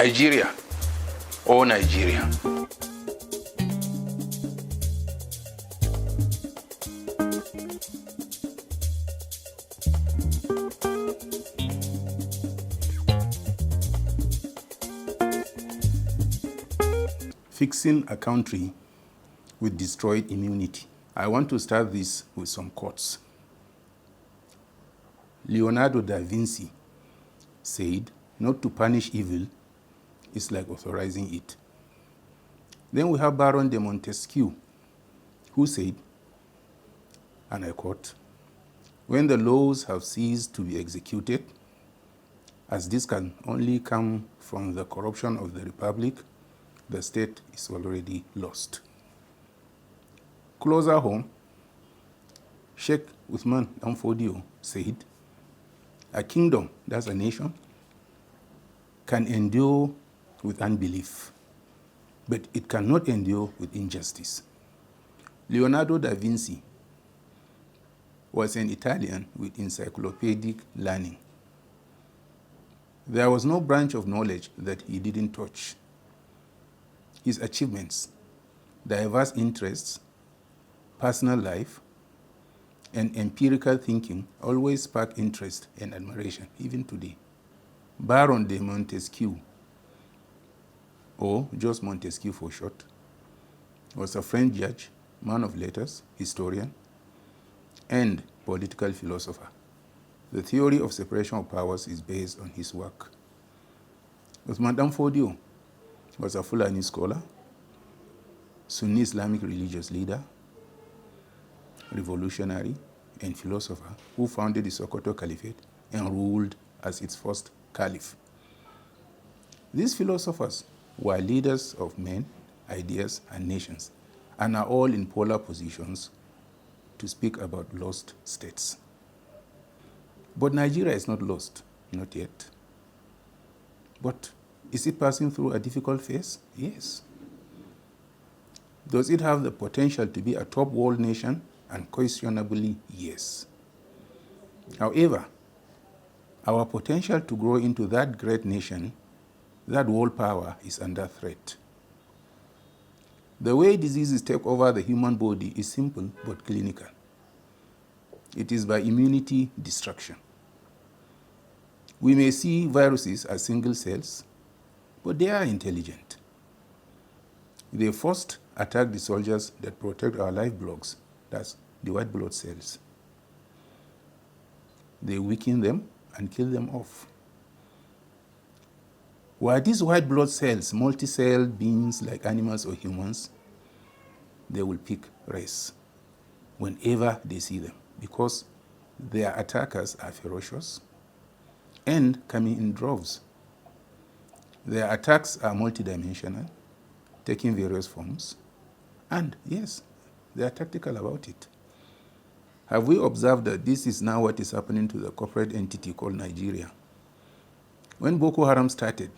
Nigeria or Nigeria. Fixing a country with destroyed immunity. I want to start this with some quotes. Leonardo da Vinci said, "Not to punish evil is like authorizing it." Then we have Baron de Montesquieu, who said, and I quote, "When the laws have ceased to be executed, as this can only come from the corruption of the Republic, the state is already lost." Closer home, Sheikh Uthman Danfodio said, "A kingdom, that's a nation, can endure with unbelief, but it cannot endure with injustice." Leonardo da Vinci was an Italian with encyclopedic learning. There was no branch of knowledge that he didn't touch. His achievements, diverse interests, personal life, and empirical thinking always spark interest and admiration, even today. Baron de Montesquieu, or just Montesquieu for short, was a French judge, man of letters, historian, and political philosopher. The theory of separation of powers is based on his work. Uthman Danfodio was a Fulani scholar, Sunni Islamic religious leader, revolutionary, and philosopher who founded the Sokoto Caliphate and ruled as its first caliph. These philosophers were leaders of men, ideas, and nations, and are all in polar positions to speak about lost states. But Nigeria is not lost, not yet. But is it passing through a difficult phase? Yes. Does it have the potential to be a top world nation? Unquestionably, yes. However, our potential to grow into that great nation, that world power, is under threat. The way diseases take over the human body is simple but clinical. It is by immunity destruction. We may see viruses as single cells, but they are intelligent. They first attack the soldiers that protect our lifebloods, that's the white blood cells. They weaken them and kill them off. Were these white blood cells multi-celled beings like animals or humans, they will pick race whenever they see them, because their attackers are ferocious and coming in droves. Their attacks are multidimensional, taking various forms, and yes, they are tactical about it. Have we observed that this is now what is happening to the corporate entity called Nigeria? When Boko Haram started,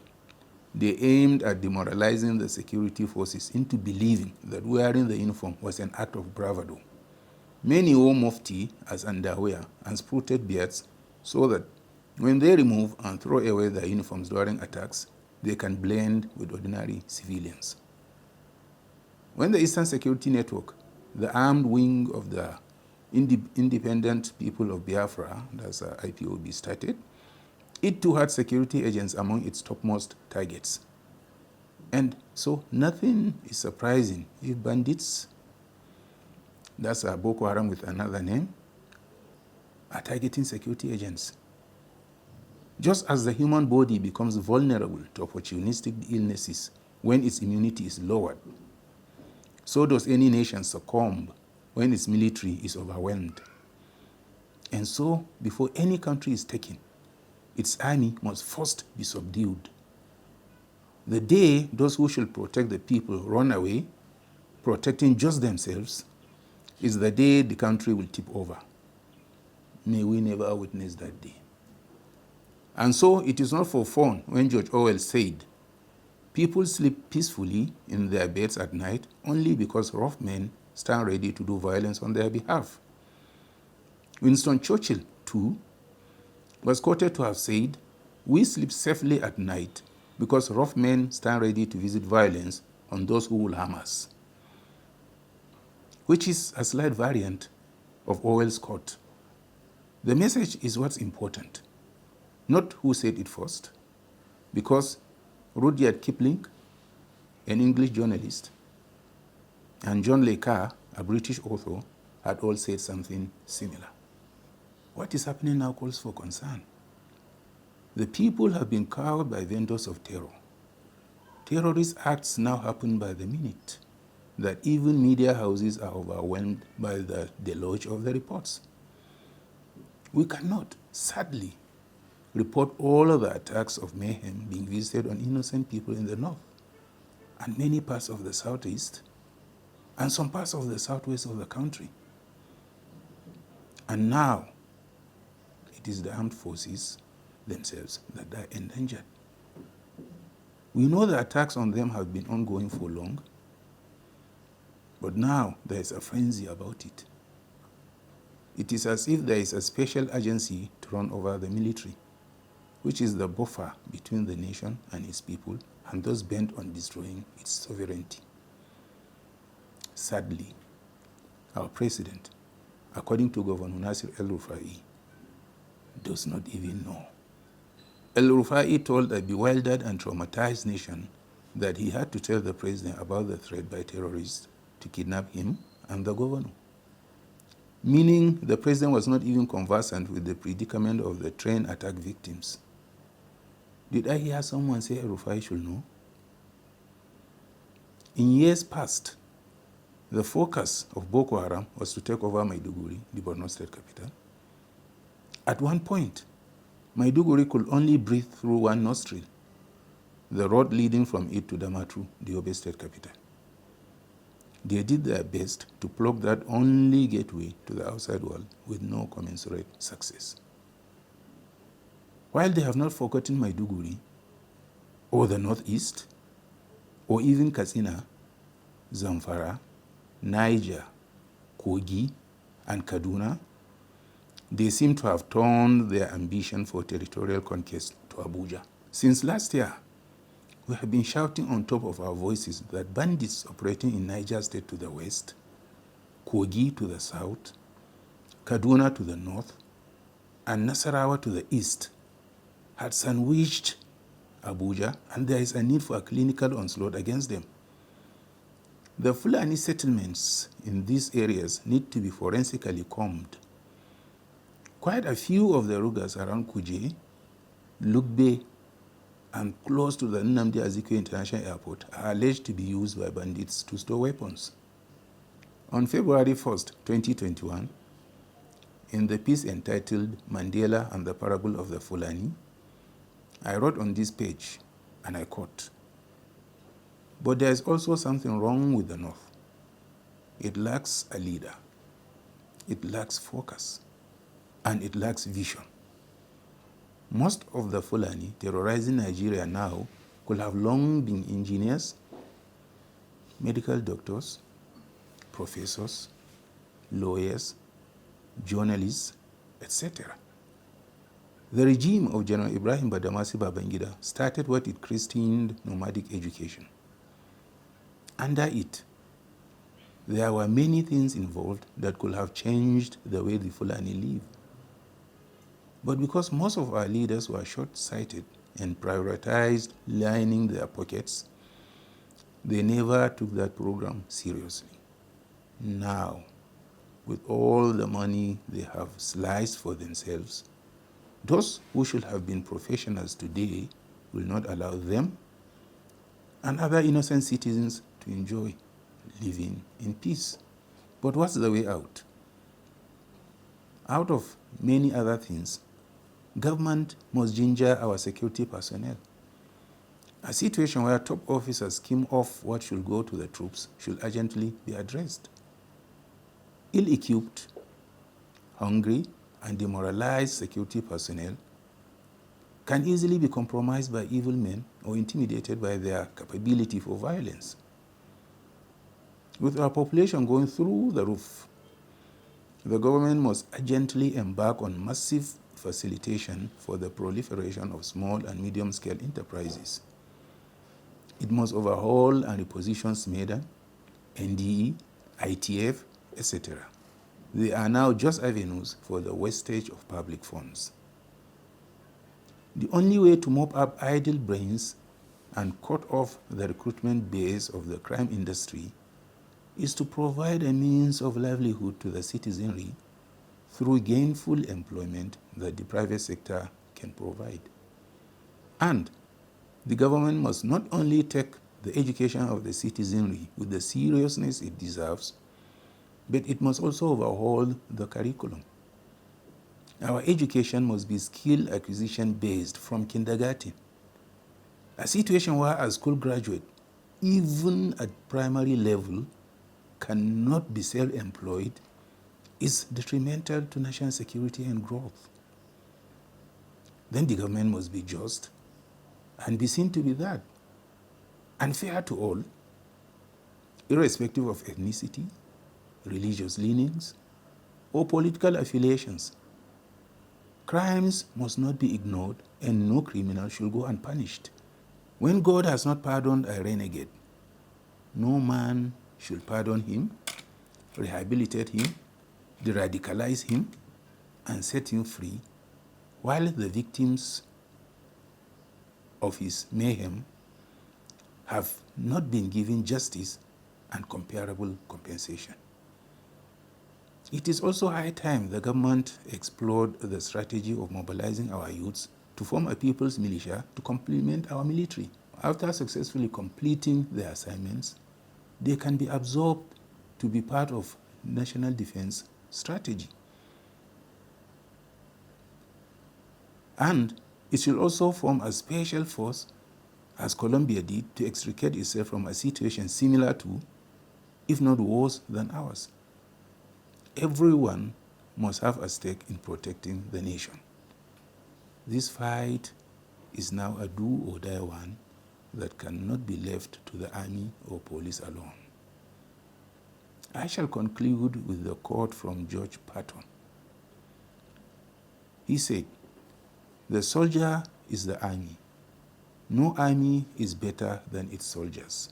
they aimed at demoralizing the security forces into believing that wearing the uniform was an act of bravado. Many wore mufti as underwear and sprouted beards so that when they remove and throw away their uniforms during attacks, they can blend with ordinary civilians. When the Eastern Security Network, the armed wing of the Independent People of Biafra, that's IPOB, started, it too had security agents among its topmost targets. And so nothing is surprising if bandits, that's Boko Haram with another name, are targeting security agents. Just as the human body becomes vulnerable to opportunistic illnesses when its immunity is lowered, so does any nation succumb when its military is overwhelmed. And so, before any country is taken, its army must first be subdued. The day those who should protect the people run away, protecting just themselves, is the day the country will tip over. May we never witness that day. And so it is not for fun when George Orwell said, "People sleep peacefully in their beds at night only because rough men stand ready to do violence on their behalf." Winston Churchill, too, was quoted to have said, "We sleep safely at night because rough men stand ready to visit violence on those who will harm us, which is a slight variant of Orwell's quote. The message is what's important, not who said it first, because Rudyard Kipling, an English journalist, and John Le Carre, a British author, had all said something similar. What is happening now calls for concern. The people have been cowed by vendors of terror. Terrorist acts now happen by the minute, that even media houses are overwhelmed by the deluge of the reports. We cannot, sadly, report all of the attacks of mayhem being visited on innocent people in the north, and many parts of the southeast, and some parts of the southwest of the country. And now, it is the armed forces themselves that are endangered. We know the attacks on them have been ongoing for long, but now there is a frenzy about it. It is as if there is a special agency to run over the military, which is the buffer between the nation and its people, and thus bent on destroying its sovereignty. Sadly, our president, according to Governor Nasir El-Rufai, does not even know. El-Rufai told a bewildered and traumatized nation that he had to tell the president about the threat by terrorists to kidnap him and the governor, meaning the president was not even conversant with the predicament of the train attack victims. Did I hear someone say El-Rufai should know? In years past, the focus of Boko Haram was to take over Maiduguri, the Borno state capital. At one point, Maiduguri could only breathe through one nostril, the road leading from it to Damaturu, the Yobe state capital. They did their best to plug that only gateway to the outside world with no commensurate success. While they have not forgotten Maiduguri, or the northeast, or even Katsina, Zamfara, Niger, Kogi, and Kaduna, they seem to have turned their ambition for territorial conquest to Abuja. Since last year, we have been shouting on top of our voices that bandits operating in Niger State to the west, Kogi to the south, Kaduna to the north, and Nasarawa to the east had sandwiched Abuja, and there is a need for a clinical onslaught against them. The Fulani settlements in these areas need to be forensically combed. Quite a few of the rugas around Kuje, Lugbe, and close to the Nnamdi Azikiwe International Airport are alleged to be used by bandits to store weapons. On February 1st, 2021, in the piece entitled Mandela and the Parable of the Fulani, I wrote on this page, and I quote, "But there is also something wrong with the North. It lacks a leader. It lacks focus. And it lacks vision. Most of the Fulani terrorizing Nigeria now could have long been engineers, medical doctors, professors, lawyers, journalists, etc. The regime of General Ibrahim Badamasi Babangida started what it christened nomadic education. Under it, there were many things involved that could have changed the way the Fulani live. But because most of our leaders were short-sighted and prioritized lining their pockets, they never took that program seriously. Now, with all the money they have sliced for themselves, those who should have been professionals today will not allow them and other innocent citizens to enjoy living in peace. But what's the way out? Out of many other things, government must ginger our security personnel. A situation where top officers skim off what should go to the troops should urgently be addressed. Ill-equipped, hungry, and demoralized security personnel can easily be compromised by evil men or intimidated by their capability for violence. With our population going through the roof, the government must urgently embark on massive facilitation for the proliferation of small and medium-scale enterprises. It must overhaul and reposition SMEDA, NDE, ITF, etc. They are now just avenues for the wastage of public funds. The only way to mop up idle brains and cut off the recruitment base of the crime industry is to provide a means of livelihood to the citizenry through gainful employment that the private sector can provide. And the government must not only take the education of the citizenry with the seriousness it deserves, but it must also overhaul the curriculum. Our education must be skill acquisition based from kindergarten. A situation where a school graduate, even at primary level, cannot be self-employed is detrimental to national security and growth. Then the government must be just and be seen to be that, and fair to all, irrespective of ethnicity, religious leanings, or political affiliations. Crimes must not be ignored, and no criminal should go unpunished. When God has not pardoned a renegade, no man should pardon him, rehabilitate him, de-radicalize him, and set him free, while the victims of his mayhem have not been given justice and comparable compensation. It is also high time the government explored the strategy of mobilizing our youths to form a people's militia to complement our military. After successfully completing their assignments, they can be absorbed to be part of national defense strategy. And it should also form a special force, as Colombia did, to extricate itself from a situation similar to, if not worse than ours. Everyone must have a stake in protecting the nation. This fight is now a do-or-die one that cannot be left to the army or police alone. I shall conclude with the quote from George Patton. He said, "The soldier is the army. No army is better than its soldiers.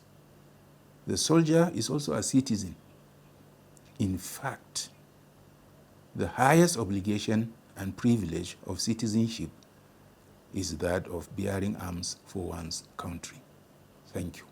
The soldier is also a citizen. In fact, the highest obligation and privilege of citizenship is that of bearing arms for one's country." Thank you.